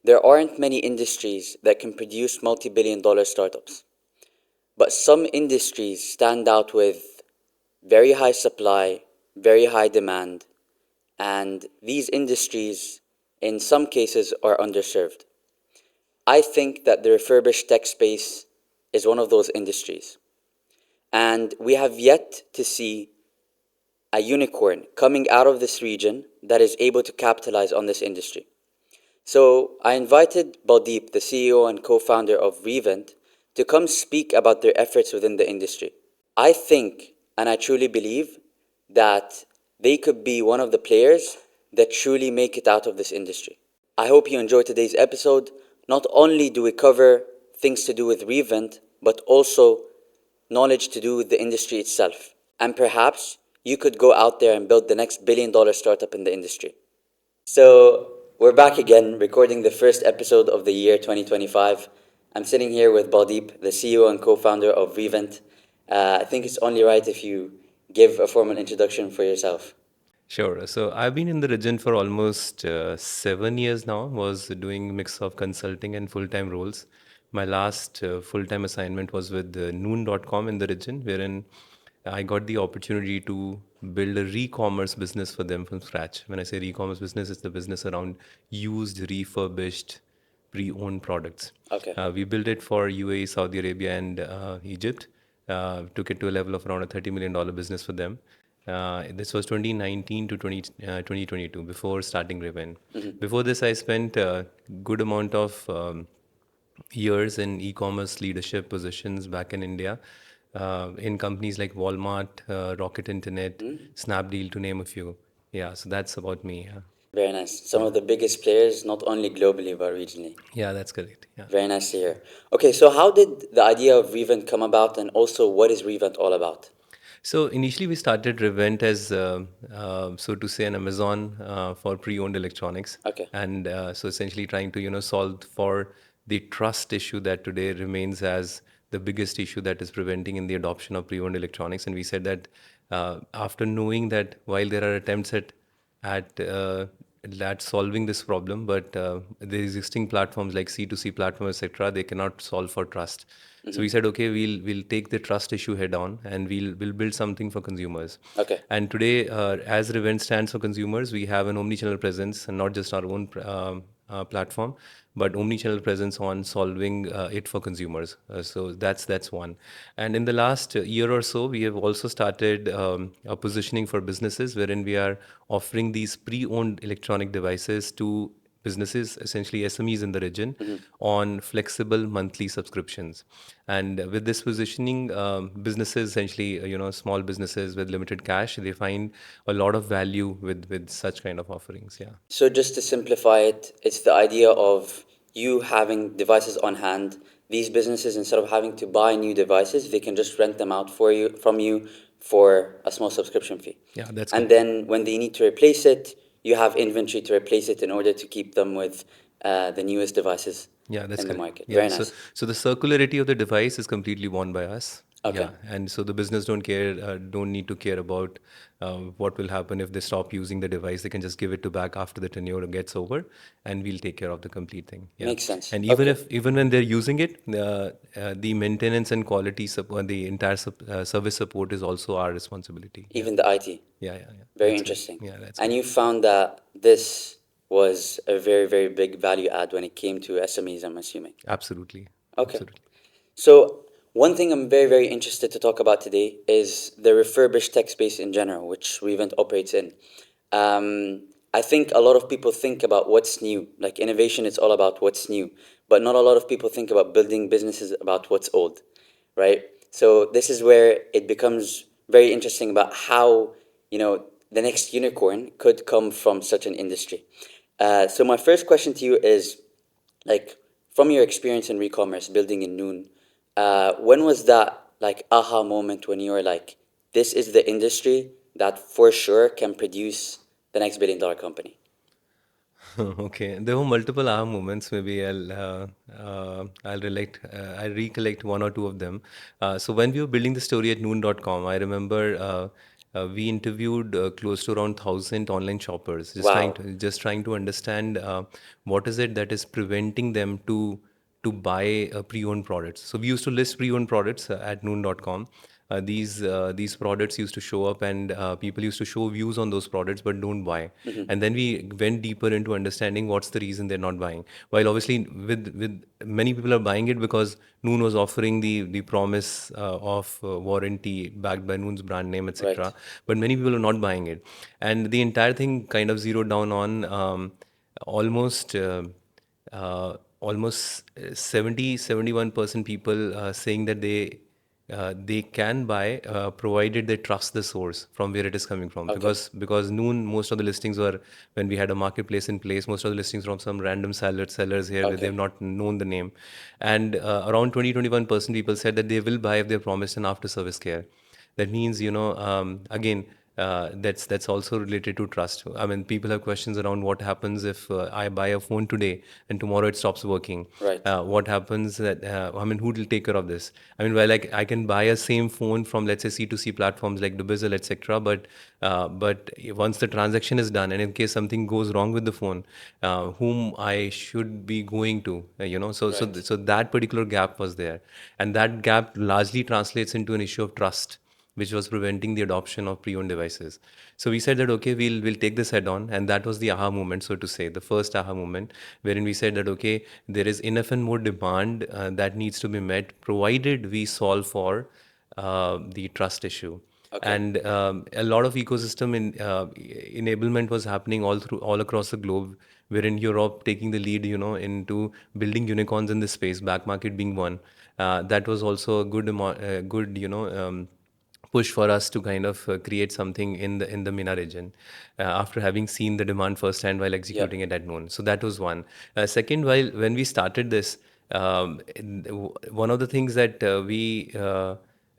There aren't many industries that can produce multi-billion dollar startups, but some industries stand out with very high supply, very high demand, and these industries, in some cases, are underserved. I think that the refurbished tech space is one of those industries, and we have yet to see a unicorn coming out of this region that is able to capitalize on this industry. So I invited Baldeep, the CEO and co-founder of Revent, to come speak about their efforts within the industry. I think, and I truly believe, that they could be one of the players that truly make it out of this industry. I hope you enjoy today's episode. Not only do we cover things to do with Revent, but also knowledge to do with the industry itself. And perhaps you could go out there and build the next billion-dollar startup in the industry. So we're back again, recording the first episode of the year 2025. I'm sitting here with Baldeep, the CEO and co-founder of Revent. I think it's only right if you give a formal introduction for yourself. Sure. So I've been in the region for almost 7 years now. Was doing mix of consulting and full-time roles. My last full-time assignment was with noon.com in the region, wherein I got the opportunity to build a re-commerce business for them from scratch. When I say re-commerce business, it's the business around used, refurbished, pre-owned products. Okay. We built it for UAE, Saudi Arabia, and Egypt. Took it to a level of around a $30 million business for them. This was 2019 to 2022 before starting Revent. Before this, I spent a good amount of years in e-commerce leadership positions back in India, in companies like Walmart, Rocket Internet, Snapdeal, to name a few. Yeah, so that's about me. Very nice. Some of the biggest players, not only globally, but regionally. Yeah, that's correct. Yeah. Very nice to hear. Okay, so how did the idea of Revent come about, and also what is Revent all about? So initially, we started Revent as, so to say, an Amazon for pre-owned electronics, Okay. and so essentially trying to solve for the trust issue that today remains as the biggest issue that is preventing in the adoption of pre-owned electronics. And we said that after knowing that while there are attempts at solving this problem, but the existing platforms like C2C platform, etc., they cannot solve for trust. So we said, okay, we'll take the trust issue head on, and we'll build something for consumers. Okay. And today, as Revent stands for consumers, we have an omnichannel presence, and not just our own platform, but omnichannel presence on solving it for consumers. So that's one. And in the last year or so, we have also started a positioning for businesses, wherein we are offering these pre-owned electronic devices to businesses, essentially SMEs in the region, on flexible monthly subscriptions. And with this positioning, businesses, essentially, small businesses with limited cash, they find a lot of value with such kind of offerings. Yeah. So just to simplify it, it's the idea of you having devices on hand. These businesses, instead of having to buy new devices, they can just rent them out for you from you for a small subscription fee. Yeah, that's And correct. then when they need to replace it, you have inventory to replace it in order to keep them with the newest devices Yeah, that's in the correct. market. Yeah. Very So nice. so the circularity of the device is completely borne by us. Okay. Yeah, and so the business don't need to care about what will happen if they stop using the device. They can just give it to back after the tenure gets over, and we'll take care of the complete thing. Yeah, Makes sense. and Okay. even when they're using it, the maintenance and quality support, the entire service support is also our responsibility. Yeah, Even the IT. yeah. Very That's correct. interesting. Yeah, that's And correct. you found that this was a very, very big value add when it came to SMEs, I'm assuming. Absolutely, Okay. absolutely. So, one thing I'm very, very interested to talk about today is the refurbished tech space in general, which Revent operates in. I think a lot of people think about what's new. Like innovation is all about what's new, but not a lot of people think about building businesses about what's old, right? So this is where it becomes very interesting about how, the next unicorn could come from such an industry. So my first question to you is, like, from your experience in re-commerce, building in Noon, when was that like aha moment when you were like, this is the industry that for sure can produce the next billion-dollar company? Okay, there were multiple aha moments. Maybe I'll recollect one or two of them. So when we were building the story at noon.com, I remember we interviewed close to around 1,000 online shoppers, Wow. just trying to understand what is it that is preventing them to buy pre-owned products. So we used to list pre-owned products at noon.com. These products used to show up, and people used to show views on those products but don't buy. Hmm. And then we went deeper into understanding what's the reason they're not buying. While obviously with many people are buying it because Noon was offering the promise of warranty backed by Noon's brand name, Right. etc. But many people are not buying it, and the entire thing kind of zeroed down on almost. Almost 71% people saying that they can buy provided they trust the source from where it is coming from, Okay. because Noon, most of the listings were, when we had a marketplace in place, most of the listings from some random sellers here where they've Okay. not known the name. And around 20-21% people said that they will buy if they're promised an after service care. That means, again, that's also related to trust. I mean, people have questions around what happens if I buy a phone today and tomorrow it stops working. Right. What happens that I mean, who will take care of this? I mean, well, like I can buy a same phone from, let's say, C2C platforms like Dubizzle, etc. But once the transaction is done, and in case something goes wrong with the phone, whom I should be going to, Right. so that particular gap was there, and that gap largely translates into an issue of trust, which was preventing the adoption of pre-owned devices. So we said that okay, we'll take this head on, and that was the aha moment, so to say, the first aha moment, wherein we said that okay, there is enough and more demand that needs to be met, provided we solve for the trust issue. Okay. And a lot of ecosystem enablement was happening all across the globe, wherein Europe taking the lead, into building unicorns in this space, back market being one. That was also a good, push for us to kind of create something in the MENA region, after having seen the demand firsthand while executing Yep. it at Noon. So that was one. Second, while when we started this, one of the things that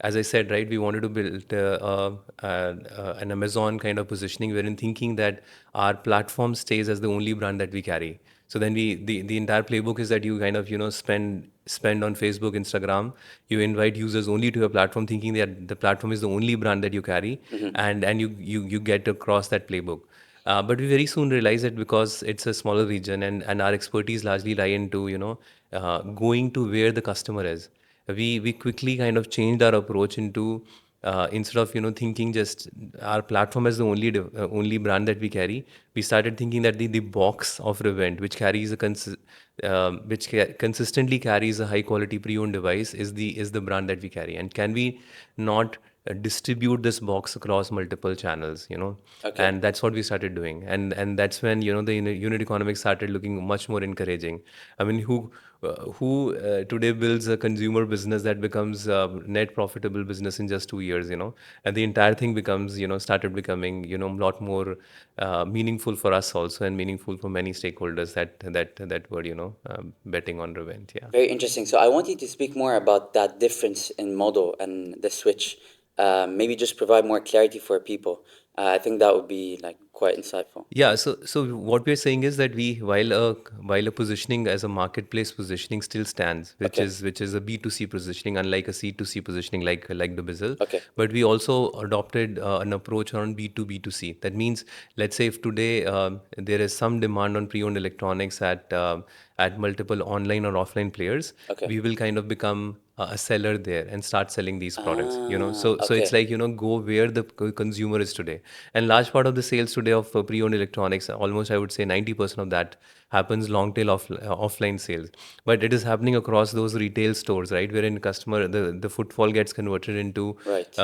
as I said, right, we wanted to build an Amazon kind of positioning, wherein thinking that our platform stays as the only brand that we carry. So then the entire playbook is that you kind of spend on Facebook, Instagram, you invite users only to your platform, thinking that the platform is the only brand that you carry, Hmm. and you get across that playbook. But we very soon realized that because it's a smaller region, and our expertise largely lie into going to where the customer is, we quickly kind of changed our approach into, instead of thinking just our platform as the only brand that we carry, we started thinking that the box of Revent, which carries consistently carries a high quality pre-owned device, is the brand that we carry, and can we not distribute this box across multiple channels, Okay. and that's what we started doing, and that's when the unit economics started looking much more encouraging. I mean, who today builds a consumer business that becomes net profitable business in just 2 years, and the entire thing becomes, started becoming, a lot more meaningful for us also, and meaningful for many stakeholders that were, betting on Revent. Yeah. Very interesting. So I want you to speak more about that difference in model and the switch. Maybe just provide more clarity for people. I think that would be like quite insightful. Yeah, so what we're saying is that while a positioning as a marketplace positioning still stands, which Okay. is a B2C positioning, unlike a C2C positioning like the Bizzle, Okay. but we also adopted an approach around B2B2C. That means, let's say if today there is some demand on pre-owned electronics at multiple online or offline players, Okay. we will kind of become a seller there and start selling these products, so Okay. it's like, go where the consumer is today. And large part of the sales today of pre-owned electronics, almost I would say 90% of that happens long tail offline sales, but it is happening across those retail stores, right, wherein customer the footfall gets converted Right.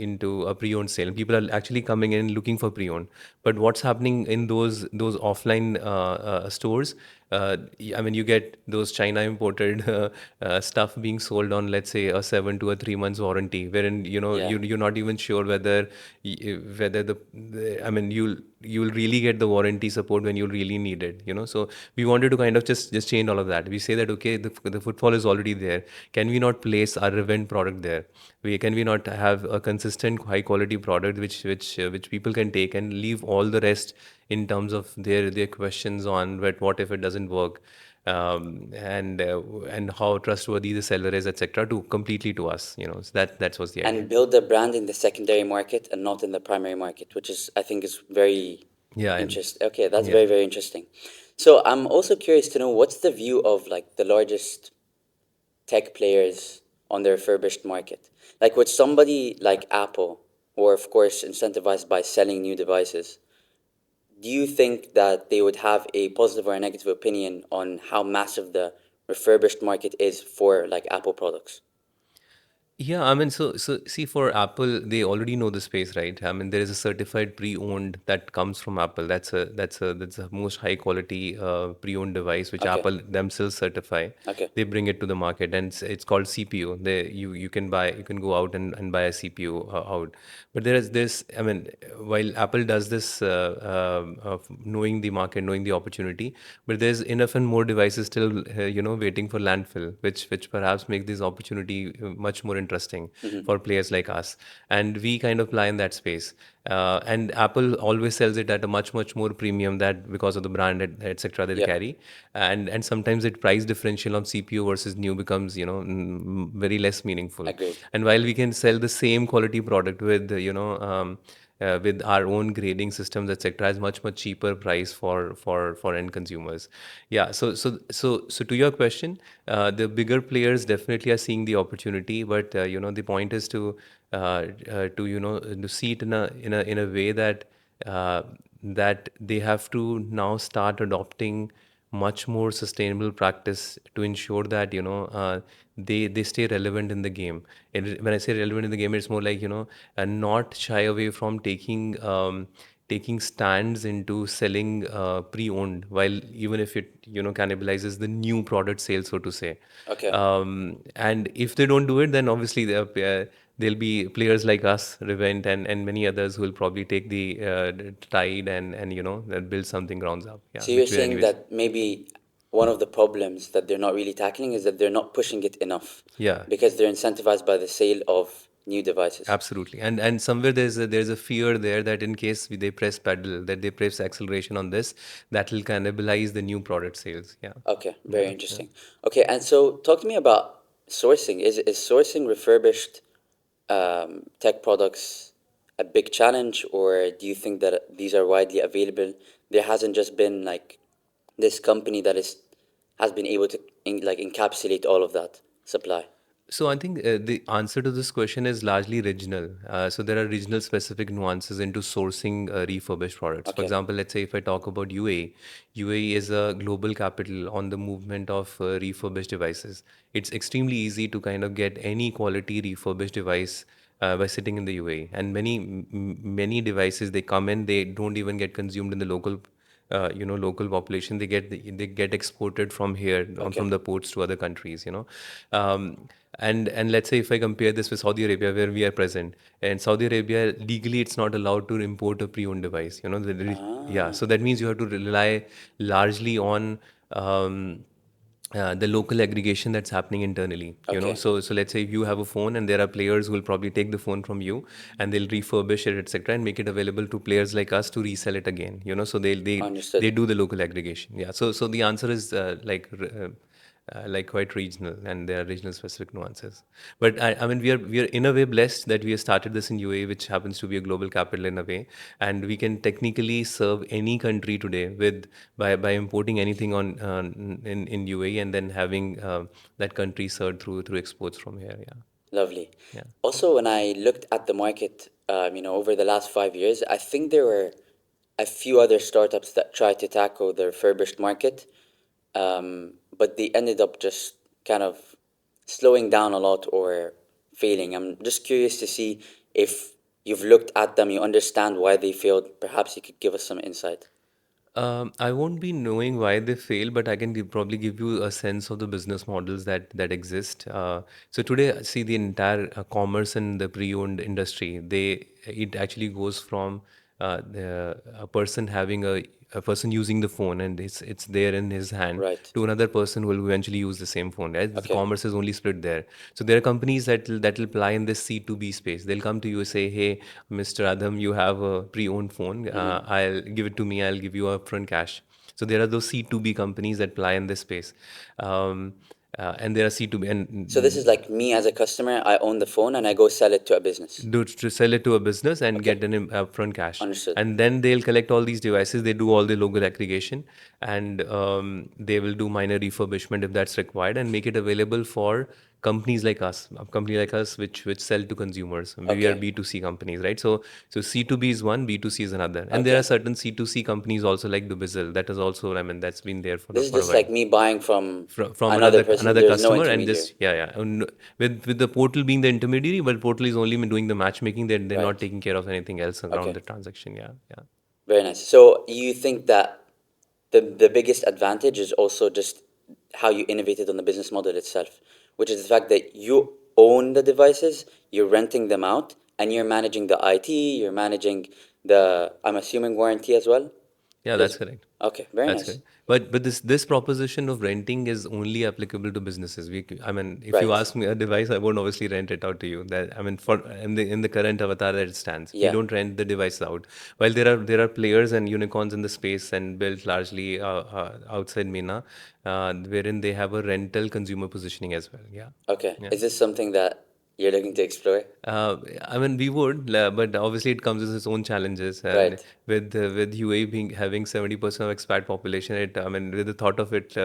into a pre-owned sale. People are actually coming in looking for pre-owned, but what's happening in those offline stores, I mean, you get those China imported stuff being sold on, let's say, a 7 to 3 months warranty, wherein Yeah. you're not even sure whether I mean, you'll really get the warranty support when you really need it. So we wanted to kind of just change all of that. We say that okay, the footfall is already there. Can we not place our Revent product there? Can we not have a consistent high quality product which people can take, and leave all the rest in terms of their questions on what if it doesn't work. and how trustworthy the seller is, etc. To completely to us, so that was the idea. And build a brand in the secondary market and not in the primary market, which is, I think, is very Yeah, and interesting. Okay, that's yeah. very, very interesting. So I'm also curious to know what's the view of like the largest tech players on the refurbished market. Like would somebody like Apple, who are of course incentivized by selling new devices, do you think that they would have a positive or a negative opinion on how massive the refurbished market is for like Apple products? Yeah, I mean, so see, for Apple, they already know the space, right? I mean, there is a certified pre-owned that comes from Apple. That's a most high quality pre-owned device which Okay, Apple themselves certify. okay. They bring it to the market, and it's called CPU. You can go out and buy a CPU out. But there is this. I mean, while Apple does this, of knowing the market, knowing the opportunity, but there's enough and more devices still, waiting for landfill, which perhaps make this opportunity much more interesting Hmm. for players like us. And we kind of lie in that space. And Apple always sells it at a much more premium, that because of the brand, etc. They Yep, carry. And sometimes it price differential on CPU versus new becomes, very less meaningful. agreed. And while we can sell the same quality product with our own grading systems, etc., is much cheaper price for end consumers. Yeah. So to your question, the bigger players definitely are seeing the opportunity, but the point is to see it in a way that they have to now start adopting much more sustainable practice to ensure that they stay relevant in the game. And when I say relevant in the game, it's more like and not shy away from taking stands into selling pre-owned, while even if it cannibalizes the new product sales, so to say. Okay. And if they don't do it, then obviously there'll be players like us, Revent, and many others who will probably take the tide and build something grounds up. Yeah, So you're which we're saying anyways. that maybe one of the problems that they're not really tackling is that they're not pushing it enough Yeah, because they're incentivized by the sale of new devices. absolutely. And somewhere there's a fear there that in case they press pedal, that they press acceleration on this, that will cannibalize the new product sales. Yeah, Okay, very yeah, yeah. interesting. Okay, and so talk to me about sourcing. Is sourcing refurbished tech products a big challenge, or do you think that these are widely available? There hasn't just been like this company that is has been able to like encapsulate all of that supply. So I think the answer to this question is largely regional. So there are regional specific nuances into sourcing refurbished products. For Okay. example, let's say if I talk about UAE, UAE is a global capital on the movement of refurbished devices. It's extremely easy to kind of get any quality refurbished device by sitting in the UAE, and many devices they come in, they don't even get consumed in the local population. They get exported from here, Okay. from the ports to other countries. And let's say if I compare this with Saudi Arabia, where we are present, and Saudi Arabia legally it's not allowed to import a pre-owned device. Yeah, Ah, so that means you have to rely largely on the local aggregation that's happening internally. okay. So let's say if you have a phone and there are players who will probably take the phone from you and they'll refurbish it, etc., and make it available to players like us to resell it again. So they Understood. do the local aggregation. Yeah. So the answer is like quite regional, and there are regional specific nuances. But I mean, we are in a way blessed that we have started this in UAE, which happens to be a global capital in a way, and we can technically serve any country today with by importing anything in UAE, and then having that country served through exports from here. Yeah, Lovely. yeah. Also, when I looked at the market, over the last 5 years, I think there were a few other startups that tried to tackle the refurbished market, but they ended up just kind of slowing down a lot or failing. I'm just curious to see if you've looked at them, you understand why they failed. Perhaps you could give us some insight. I won't be knowing why they fail, but I can probably give you a sense of the business models that exist. So today, see the entire commerce and the pre-owned industry. It actually goes from a person having a person using the phone, and it's there in his hand, Right. to another person who will eventually use the same phone. Right? The Okay. commerce is only split there. So there are companies that will apply in this C2B space. They'll come to you and say, "Hey, Mr. Adam, you have a pre-owned phone. Mm-hmm. I'll give it to me. I'll give you upfront cash." So there are those C2B companies that ply in this space. And there are C2B, So this is and like me as a customer. I own the phone and I go sell it to a business. do to sell it to a business and Okay, get an upfront cash, understood. and then they'll collect all these devices. They do all the local aggregation, and they will do minor refurbishment if that's required, and make it available for companies like us, a company like us, which sell to consumers. We are Okay, B2C companies, right? So C2B is one, B2C is another, and there are okay. certain C2C companies also like Dubizzle. That is also, I mean, that's been there This is for a just while like me buying from from another another person. another There's no customer, and intermediary. just with the portal being the intermediary, but portal is only doing the matchmaking. They're not Right. taking care of anything else around Okay. the transaction. Yeah, yeah. Very nice. So you think that the biggest advantage is also just how you innovated on the business model itself, which is the fact that you own the devices, you're renting them out, and you're managing the IT, you're managing the, I'm assuming, warranty as well. Yeah, that's Because, correct. okay, very That's nice. correct. But this proposition of renting is only applicable to businesses. I mean, if you Right. ask me a device, I won't obviously rent it out to you. That, I mean, for in the current avatar that it stands, we Yeah. don't rent the device out. While there are players and unicorns in the space and built largely outside MENA, wherein they have a rental consumer positioning as well. Yeah. Okay. Yeah. Is this something that you're looking to explore? I mean, we would, but obviously it comes with its own challenges. And Right. with UAE being having 70% of expat population, I mean, with the thought of it,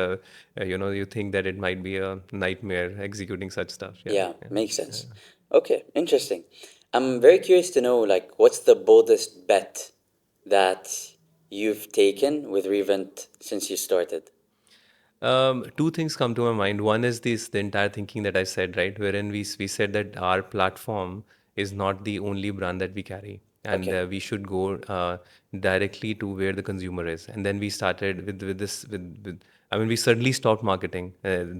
you think that it might be a nightmare executing such stuff. Yeah, Yeah, yeah. makes sense. Okay, interesting. I'm very curious to know, like, what's the boldest bet that you've taken with Revent since you started? Two things come to my mind. One is the entire thinking that I said, right, wherein we said that our platform is not the only brand that we carry, and Okay. we should go directly to where the consumer is. And then we started with I mean, we suddenly stopped marketing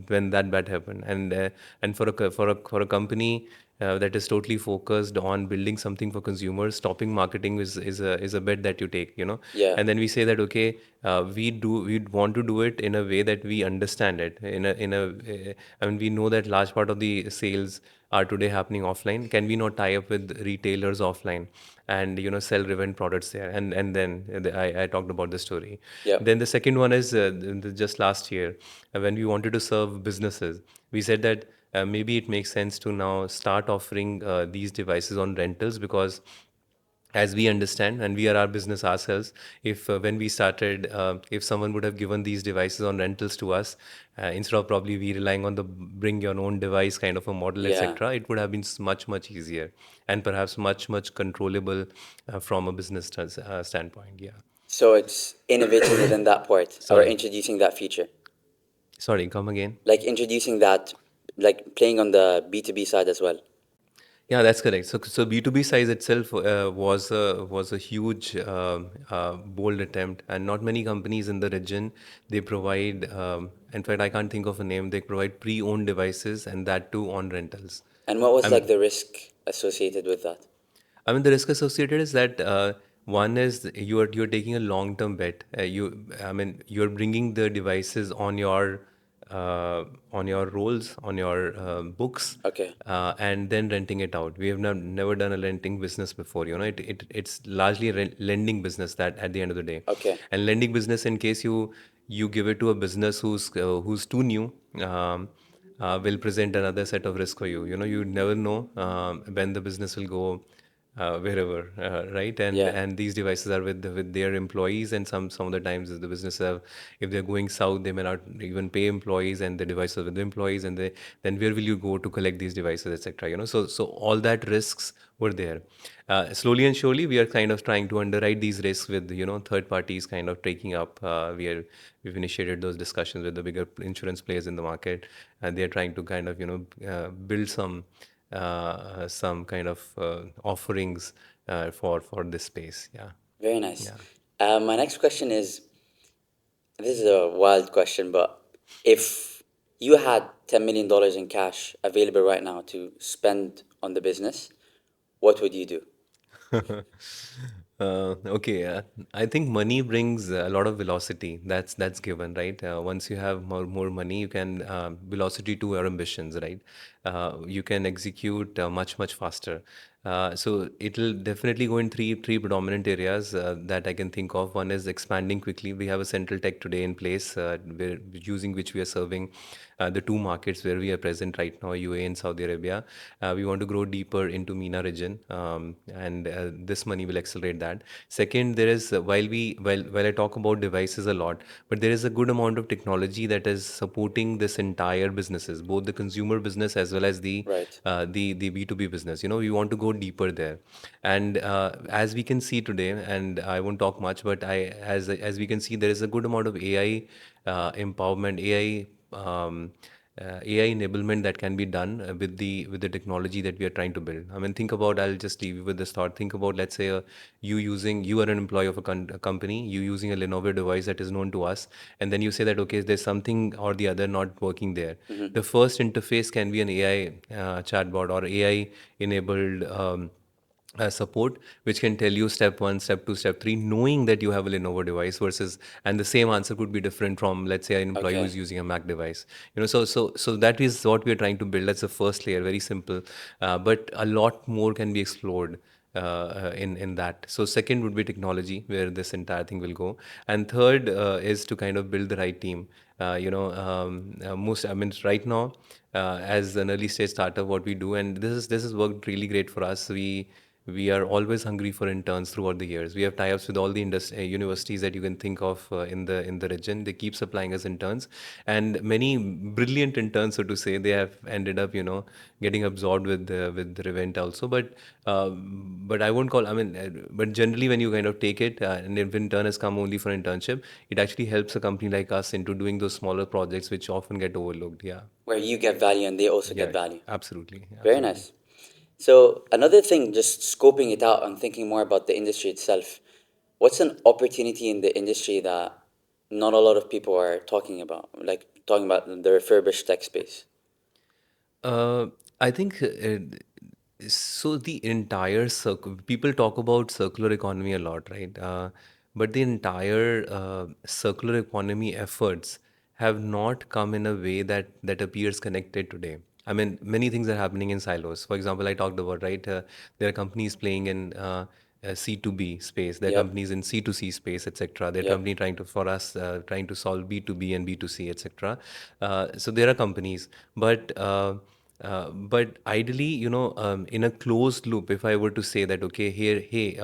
when that bad happened, and for a company that is totally focused on building something for consumers, stopping marketing is a bet that you take, Yeah. and then we say that, okay, we want to do it in a way that we understand it. I mean, we know that large part of the sales are today happening offline. Can we not tie up with retailers offline and sell Revent products there? And then I talked about the story. Yep. Then the second one is just last year, when we wanted to serve businesses, we said that maybe it makes sense to now start offering these devices on rentals, because as we understand, and we are our business ourselves, if when we started, if someone would have given these devices on rentals to us, instead of probably we relying on the bring your own device kind of a model, Yeah. etc., it would have been much easier, and perhaps much controllable from a business standpoint. Yeah. So it's innovating within that part or Sorry, introducing that feature. sorry, come again. Like introducing that, like playing on the B2B side as well. Yeah, that's correct. So B2B size itself was a huge bold attempt, and not many companies in the region, they provide. In fact, I can't think of a name. They provide pre-owned devices, and that too on rentals. And what was I like the risk associated with that? I mean, the risk associated is that one is you're taking a long-term bet. I mean, you're bringing the devices on your rolls, on your books, Okay. and then renting it out. We have never done a renting business before. It's largely a lending business that at the end of the day, Okay. and lending business, in case you give it to a business who's too new. Will present another set of risk for you. You never know when the business will go wherever, right? And Yeah. and these devices are with their employees, and some of the times the business have, if they're going south, they may not even pay employees, and the devices are with the employees, and then where will you go to collect these devices, etc. So all that risks were there. Slowly and surely, we are kind of trying to underwrite these risks with third parties kind of taking up. We've initiated those discussions with the bigger insurance players in the market, and they're trying to kind of build some kind of offerings for this space. Yeah, Very nice. yeah. My next question is, this is a wild question, but if you had $10 million in cash available right now to spend on the business, what would you do? Okay, I think money brings a lot of velocity. That's given, right? Once you have more money, you can velocity to your ambitions, right? You can execute much faster. So it'll definitely go in three predominant areas that I can think of. One is expanding quickly. We have a central tech today in place, using which we are serving the two markets where we are present right now, UAE and Saudi Arabia. We want to grow deeper into MENA region, and this money will accelerate that. Second, there is while I talk about devices a lot, but there is a good amount of technology that is supporting this entire businesses, both the consumer business as well as Right. the B2B business. We want to go deeper there, and as we can see today, and I won't talk much, but as we can see, there is a good amount of AI empowerment, AI enablement that can be done with the technology that we are trying to build. I mean, think about. I'll just leave you with this thought. Think about, let's say, you are an employee of a company, you using a Lenovo device that is known to us, and then you say that, okay, there's something or the other not working there. Hmm. The first interface can be an AI chatbot or AI enabled. Support, which can tell you step one, step two, step three, knowing that you have a Lenovo device versus, and the same answer could be different from, let's say, an employee who's Okay. using a Mac device. So that is what we are trying to build. That's the first layer, very simple, but a lot more can be explored in that. So second would be technology, where this entire thing will go, and third is to kind of build the right team. Most, I mean, right now, as an early stage startup, what we do, and this has worked really great for us. We are always hungry for interns throughout the years. We have tie-ups with all the universities that you can think of in the region. They keep supplying us interns, and many brilliant interns, so to say, they have ended up, getting absorbed with Revent also. But I won't call. I mean, but generally, when you kind of take it, and if intern has come only for internship, it actually helps a company like us into doing those smaller projects, which often get overlooked. Yeah, Where you get value and they also get yeah, value. absolutely, Very absolutely. nice. So another thing, just scoping it out and thinking more about the industry itself. What's an opportunity in the industry that not a lot of people are talking about? Like talking about the refurbished tech space. Uh, I think so. The entire circle, people talk about circular economy a lot, right? But the entire circular economy efforts have not come in a way that appears connected today. I mean, many things are happening in silos. For example, I talked about, right. There are companies playing in C2B space. There are Yep. companies in C2C space, etc. There are Yep. companies trying to for us trying to solve B2B and B2C, etc. So there are companies, but ideally, in a closed loop, if I were to say that, okay, here, hey,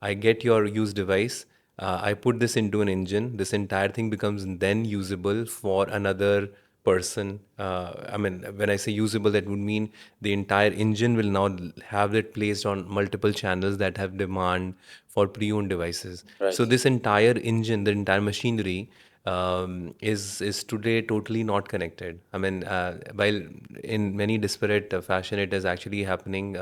I get your used device, I put this into an engine, this entire thing becomes then usable for another person. I mean, when I say usable, that would mean the entire engine will now have it placed on multiple channels that have demand for pre-owned devices. So Right. this entire engine, the entire machinery, is today totally not connected. I mean, while in many disparate fashion, it is actually happening.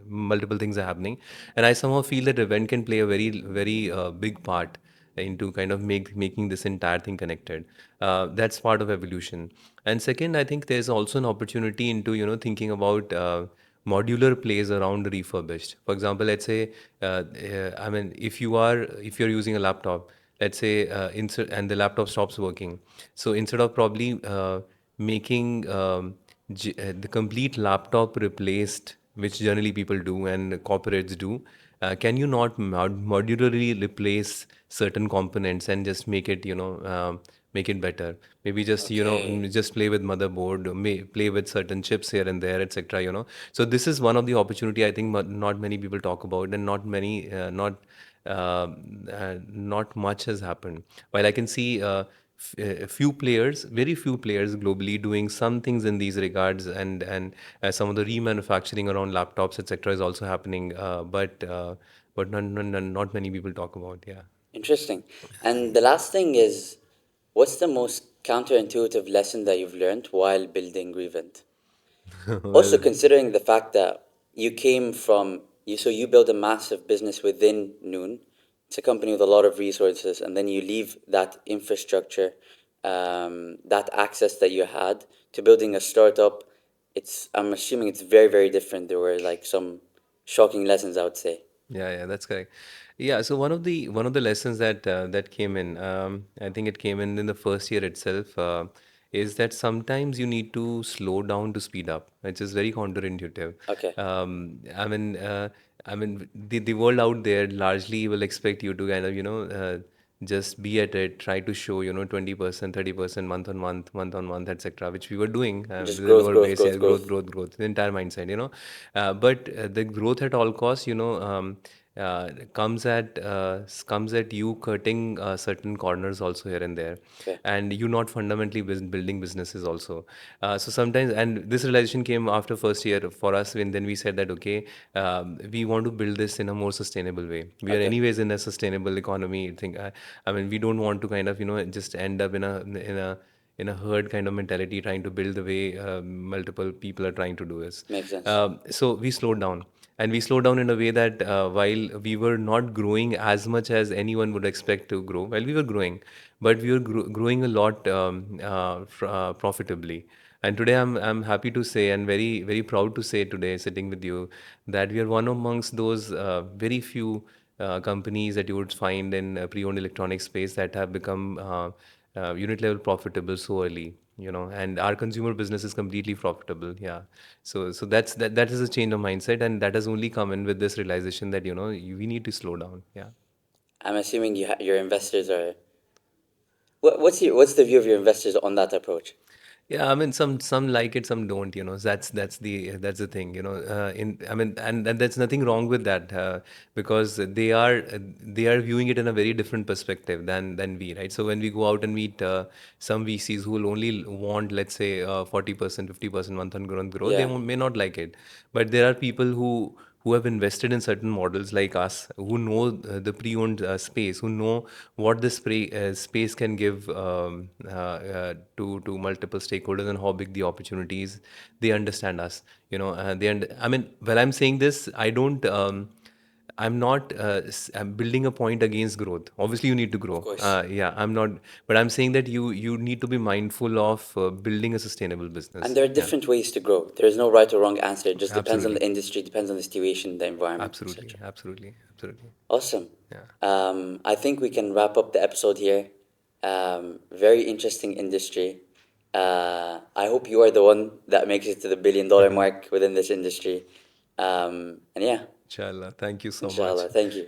Multiple things are happening, and I somehow feel that event can play a very big part into kind of making this entire thing connected. That's part of evolution. And second, I think there's also an opportunity into thinking about modular plays around refurbished. For example, let's say, I mean, if you're using a laptop, let's say, and the laptop stops working, so instead of probably making the complete laptop replaced, which generally people do and corporates do, can you not modularly replace certain components and just make it better? Maybe just Okay. just play with motherboard, play with certain chips here and there, etc. So this is one of the opportunity I think not many people talk about, and not much has happened. While I can see few players, very few players globally doing some things in these regards, and some of the remanufacturing around laptops, etc., is also happening. But not many people talk about. Yeah. Interesting. And the last thing is, what's the most counterintuitive lesson that you've learned while building Revent? Also, Well, considering the fact that you came from you, so you build a massive business within Noon. It's a company with a lot of resources, and then you leave that infrastructure, that access that you had to building a startup. I'm assuming it's very, very different. There were like some shocking lessons, I would say. yeah, that's correct. Yeah, so one of the lessons that came in, I think it came in the first year itself. is that sometimes you need to slow down to speed up, which is very counterintuitive. Okay. Um, I mean, uh, the world out there largely will expect you to kind of, just be at it, try to show, 20%, 30% month on month, etc., which we were doing Just with a growth, lower growth, base, yeah, growth, growth, growth. growth, growth, the entire mindset. But the growth at all costs, comes at you cutting certain corners also here and there, Okay. and you not fundamentally building businesses also. So sometimes, and this realization came after first year for us, when then we said that okay, we want to build this in a more sustainable way. We are Okay. anyways in a sustainable economy thing. I mean, we don't want to kind of just end up in a herd kind of mentality, trying to build the way multiple people are trying to do this. Makes sense. So we slowed down. And we slowed down in a way that while we were not growing as much as anyone would expect to grow, well, we were growing, but we were growing a lot profitably. And today I'm happy to say, and very, very proud to say today, sitting with you, that we are one amongst those very few companies that you would find in pre-owned electronics space that have become unit level profitable so early. And our consumer business is completely profitable. Yeah. So that is a change of mindset, and that has only come in with this realization that we need to slow down. Yeah. I'm assuming your investors are. What's the view of your investors on that approach? Yeah, I mean, some like it, some don't. That's the thing. And there's nothing wrong with that, because they are viewing it in a very different perspective than we, right? So when we go out and meet some VCs who will only want, let's say, 40%, 50% month on growth, they Yeah. may not like it. But there are people who have invested in certain models like us, who know the pre-owned space, who know what this space can give to multiple stakeholders, and how big the opportunity is. They understand us. I mean, when I'm saying this, I'm not I'm building a point against growth. Obviously, you need to Of grow. course. Yeah, I'm not, but I'm saying that you need to be mindful of building a sustainable And business. there are Yeah, different ways to grow. There is no right or wrong answer. It just depends on absolutely, the industry, depends on the situation, the environment, absolutely, etc. absolutely, absolutely. Awesome. Yeah. I think we can wrap up the episode here. Very interesting industry. I hope you are the one that makes it to the $1 billion mark within this industry. And yeah, Inshallah. Thank you so much. inshallah. Thank you.